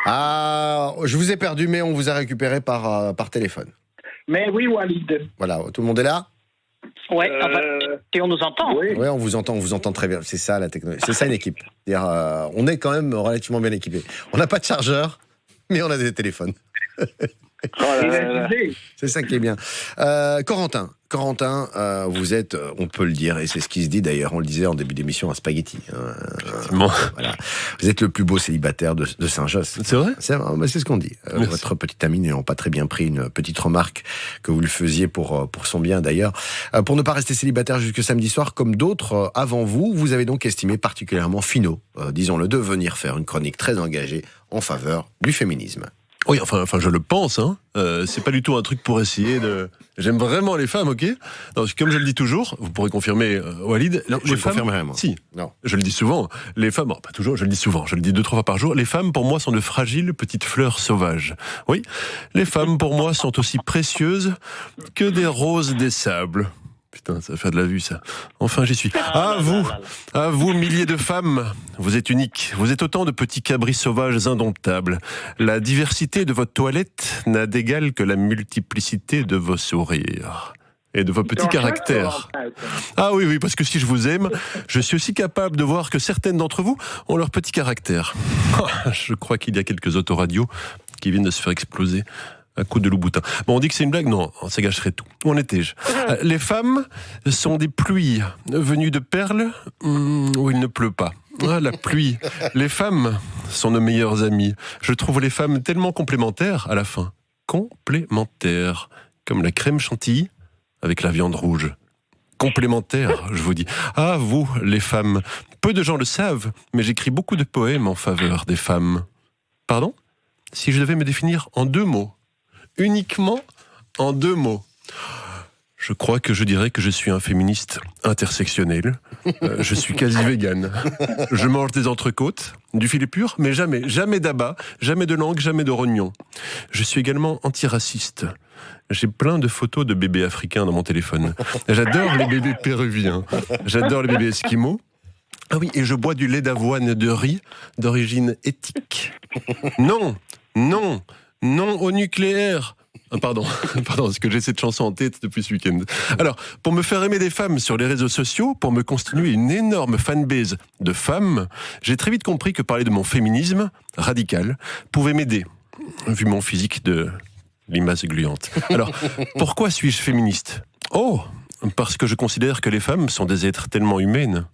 Ah, je vous ai perdu, mais on vous a récupéré par téléphone. Mais oui, Walid. Voilà, tout le monde est là ? Ouais, et on nous entend. Oui. Oui, on vous entend très bien. C'est ça la technologie. C'est ça une équipe. C'est-à-dire, on est quand même relativement bien équipés. On n'a pas de chargeur, mais on a des téléphones. C'est ça qui est bien. Corentin, vous êtes, on peut le dire, et c'est ce qui se dit d'ailleurs, on le disait en début d'émission, un spaghetti. Voilà. Vous êtes le plus beau célibataire de Saint-Josse. C'est vrai ? C'est ce qu'on dit. Votre petite amie n'ayant pas très bien pris une petite remarque que vous lui faisiez pour son bien d'ailleurs. Pour ne pas rester célibataire jusque samedi soir, comme d'autres avant vous, vous avez donc estimé particulièrement finaux, disons-le, de venir faire une chronique très engagée en faveur du féminisme. Oui, enfin, je le pense, hein. C'est pas du tout un truc pour essayer de... J'aime vraiment les femmes, ok ? Non, comme je le dis toujours, vous pourrez confirmer, Walid... Non, je le confirmerai, moi. Si, non. Je le dis souvent, les femmes... Bon, pas toujours, je le dis souvent, je le dis 2-3 fois par jour, les femmes, pour moi, sont de fragiles petites fleurs sauvages. Oui, les femmes, pour moi, sont aussi précieuses que des roses des sables. Putain, ça va faire de la vue, ça. Enfin, j'y suis. À vous, milliers de femmes, vous êtes uniques. Vous êtes autant de petits cabris sauvages indomptables. La diversité de votre toilette n'a d'égal que la multiplicité de vos sourires. Et de vos petits caractères. Ah oui, parce que si je vous aime, je suis aussi capable de voir que certaines d'entre vous ont leur petit caractère. Je crois qu'il y a quelques autoradios qui viennent de se faire exploser à coup de Louboutin. Bon, on dit que c'est une blague ? Non, ça gâcherait tout. Où en étais-je ? Les femmes sont des pluies venues de perles où il ne pleut pas. Ah, la pluie. Les femmes sont nos meilleures amies. Je trouve les femmes tellement complémentaires à la fin. Complémentaires. Comme la crème chantilly avec la viande rouge. Complémentaires, je vous dis. Ah, vous, les femmes. Peu de gens le savent, mais j'écris beaucoup de poèmes en faveur des femmes. Pardon ? Si je devais me définir en 2 mots, uniquement en 2 mots. Je crois que je dirais que je suis un féministe intersectionnel. Je suis quasi végane. Je mange des entrecôtes, du filet pur, mais jamais d'abat, jamais de langue, jamais de rognon. Je suis également antiraciste. J'ai plein de photos de bébés africains dans mon téléphone. J'adore les bébés péruviens. J'adore les bébés esquimaux. Ah oui, et je bois du lait d'avoine de riz d'origine éthique. Non au nucléaire. Pardon, parce que j'ai cette chanson en tête depuis ce week-end. Alors, pour me faire aimer des femmes sur les réseaux sociaux, pour me constituer une énorme fanbase de femmes, j'ai très vite compris que parler de mon féminisme radical pouvait m'aider, vu mon physique de limace gluante. Alors, pourquoi suis-je féministe ? Oh, parce que je considère que les femmes sont des êtres tellement humaines.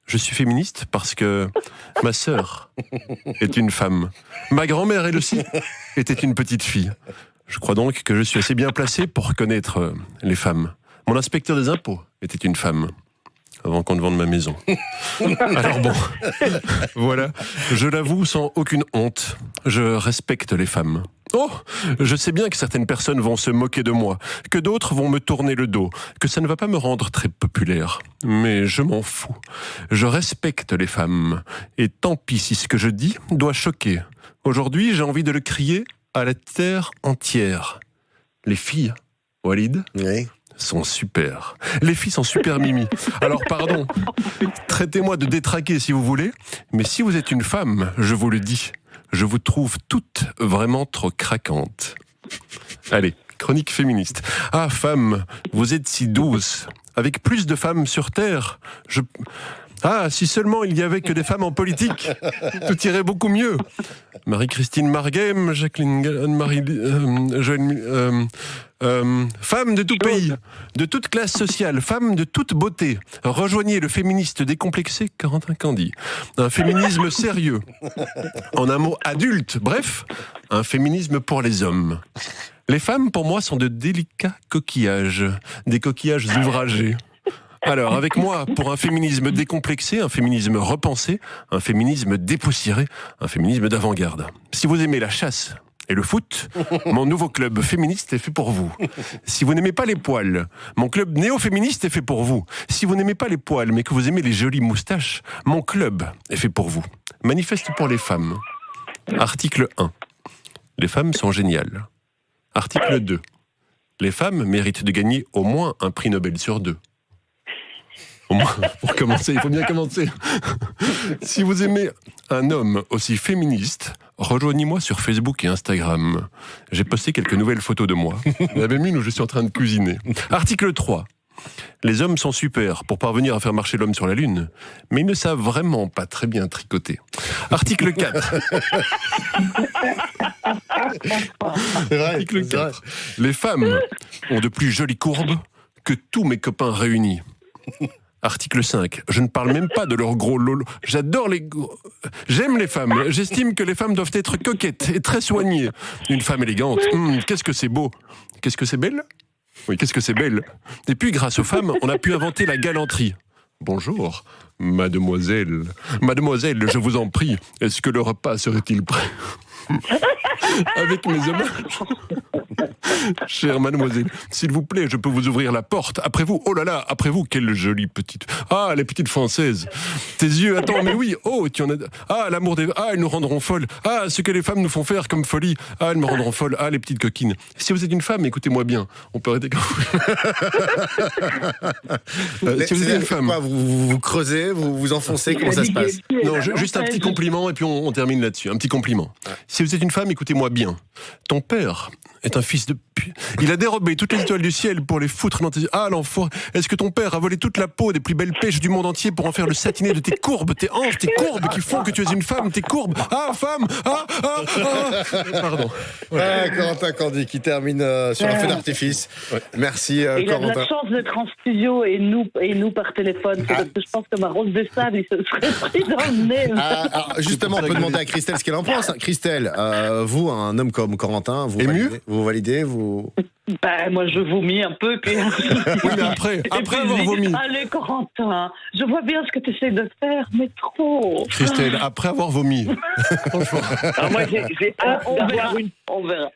Je suis féministe parce que ma sœur est une femme. Ma grand-mère, elle aussi, était une petite fille. Je crois donc que je suis assez bien placé pour connaître les femmes. Mon inspecteur des impôts était une femme, avant qu'on ne vende ma maison. Alors bon, voilà, je l'avoue sans aucune honte, je respecte les femmes. Oh, je sais bien que certaines personnes vont se moquer de moi, que d'autres vont me tourner le dos, que ça ne va pas me rendre très populaire. Mais je m'en fous. Je respecte les femmes. Et tant pis si ce que je dis doit choquer. Aujourd'hui, j'ai envie de le crier à la terre entière. Les filles, Walid, Oui. sont super. Les filles sont super mimi. Alors pardon, traitez-moi de détraqué si vous voulez, mais si vous êtes une femme, je vous le dis, je vous trouve toutes vraiment trop craquantes. Allez, chronique féministe. Ah, femme, vous êtes si douce. Avec plus de femmes sur Terre, Ah, si seulement il n'y avait que des femmes en politique, tout irait beaucoup mieux. Marie-Christine Marguem, Jacqueline Anne-Marie, femmes de tout pays, de toute classe sociale, femmes de toute beauté. Rejoignez le féministe décomplexé Corentin Candy. Un féminisme sérieux. En un mot, adulte. Bref, un féminisme pour les hommes. Les femmes, pour moi, sont de délicats coquillages. Des coquillages ouvragés. Alors, avec moi, pour un féminisme décomplexé, un féminisme repensé, un féminisme dépoussiéré, un féminisme d'avant-garde. Si vous aimez la chasse et le foot, mon nouveau club féministe est fait pour vous. Si vous n'aimez pas les poils, mon club néo-féministe est fait pour vous. Si vous n'aimez pas les poils, mais que vous aimez les jolies moustaches, mon club est fait pour vous. Manifeste pour les femmes. Article 1. Les femmes sont géniales. Article 2. Les femmes méritent de gagner au moins un prix Nobel sur 2. Pour commencer, il faut bien commencer. Si vous aimez un homme aussi féministe, rejoignez-moi sur Facebook et Instagram. J'ai posté quelques nouvelles photos de moi. Vous avez une où je suis en train de cuisiner. Article 3. Les hommes sont super pour parvenir à faire marcher l'homme sur la Lune, mais ils ne savent vraiment pas très bien tricoter. Article 4. Article 4. Les femmes ont de plus jolies courbes que tous mes copains réunis. Article 5. Je ne parle même pas de leurs gros lolo. J'aime les femmes. J'estime que les femmes doivent être coquettes et très soignées. Une femme élégante, qu'est-ce que c'est beau. Qu'est-ce que c'est belle ? Oui, qu'est-ce que c'est belle. Et puis, grâce aux femmes, on a pu inventer la galanterie. Bonjour, mademoiselle. Mademoiselle, je vous en prie, est-ce que le repas serait-il prêt ? Avec mes hommages. Chère mademoiselle, s'il vous plaît, je peux vous ouvrir la porte. Après vous, oh là là, après vous, quelle jolie petite... Ah, les petites françaises. Tes yeux, attends, mais oui, oh, tu en as... Ah, l'amour des... Ah, elles nous rendront folles. Ah, ce que les femmes nous font faire comme folie. Ah, elles me rendront folles. Ah, les petites coquines. Si vous êtes une femme, écoutez-moi bien. On peut arrêter quand si vous êtes une femme... Quoi, vous creusez, vous enfoncez, comment ça se passe ? Non, juste un petit compliment et puis on termine là-dessus. Un petit compliment. Si vous êtes une femme, écoutez-moi bien. Ton père est un fils de pute. Il a dérobé toutes les étoiles du ciel pour les foutre dans tes yeux. Ah, l'enfoiré. Est-ce que ton père a volé toute la peau des plus belles pêches du monde entier pour en faire le satiné de tes courbes, tes hanches, tes courbes qui font que tu es une femme, tes courbes. Ah, femme. Pardon. Ah, Corentin Candy qui termine sur un feu d'artifice. Ouais. Merci, Corentin. Il a de la chance d'être en studio et nous par téléphone. Parce que je pense que ma rose de sable, il se serait pris dans le nez. Alors, justement, on peut demamer à Christelle ce qu'elle en pense. Christelle, vous, un homme comme Corentin, vous validez, moi, je vomis un peu. Puis... Oui, mais après avoir vomi. Allez, Corentin, je vois bien ce que tu essaies de faire, mais trop. Christelle, après avoir vomi. Franchement. Alors moi, j'ai hâte d'avoir une... On verra.